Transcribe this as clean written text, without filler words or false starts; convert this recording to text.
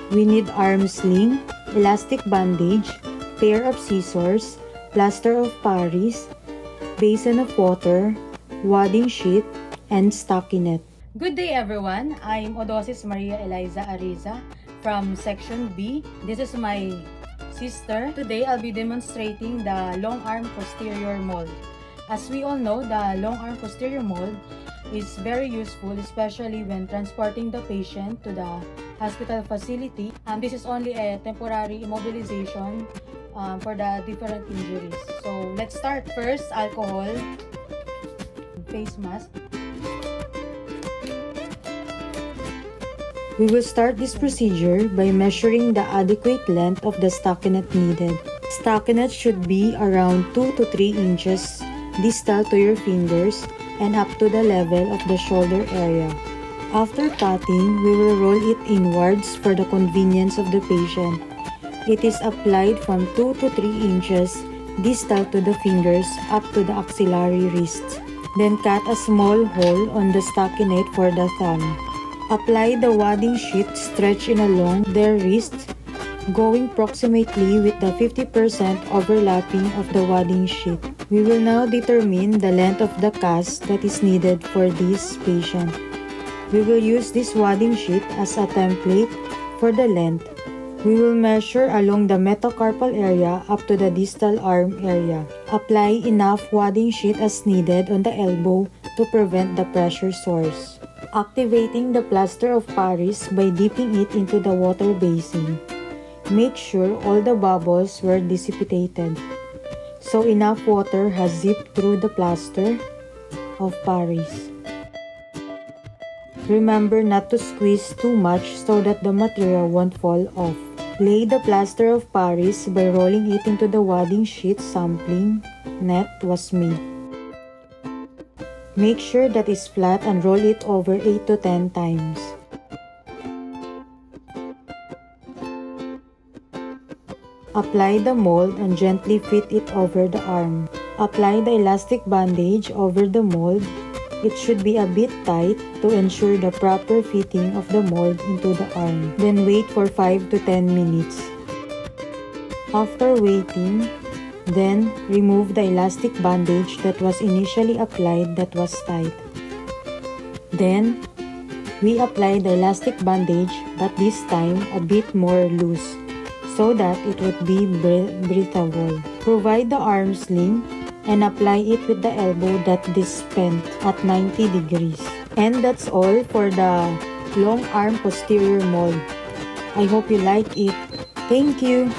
We need arm sling, elastic bandage, pair of scissors, plaster of Paris, basin of water, wadding sheet, and stockinette. Good day everyone, I'm Odosis Maria Eliza Ariza from Section B. This is my sister. Today I'll be demonstrating the long arm posterior mold. As we all know, the long arm posterior mold is very useful, especially when transporting the patient to the hospital facility. This is only a temporary immobilization for the different injuries. So let's start. First, alcohol, face mask. We will start this procedure by measuring the adequate length of the stockinette needed. Stockinette should be around 2 to 3 inches distal to your fingers and up to the level of the shoulder area. After cutting, we will roll it inwards for the convenience of the patient. It is applied from 2 to 3 inches distal to the fingers up to the axillary wrist. Then cut a small hole on the stockinette for the thumb. Apply the wadding sheet stretched in along their wrist, going proximately with the 50% overlapping of the wadding sheet. We will now determine the length of the cast that is needed for this patient. We will use this wadding sheet as a template for the length. We will measure along the metacarpal area up to the distal arm area. Apply enough wadding sheet as needed on the elbow to prevent the pressure sores. Activating the plaster of Paris by dipping it into the water basin. Make sure all the bubbles were dissipated, so enough water has zipped through the plaster of Paris. Remember not to squeeze too much so that the material won't fall off. Lay the plaster of Paris by rolling it into the wadding sheet sampling net was made. Make sure that it's flat and roll it over 8 to 10 times. Apply the mold and gently fit it over the arm. Apply the elastic bandage over the mold. It should be a bit tight to ensure the proper fitting of the mold into the arm. Then wait for 5 to 10 minutes. After waiting, then remove the elastic bandage that was initially applied that was tight. Then, we apply the elastic bandage but this time a bit more loose so that it would be breathable. Provide the arm sling and apply it with the elbow that is bent at 90 degrees. And that's all for the long arm posterior mold. I hope you like it. Thank you!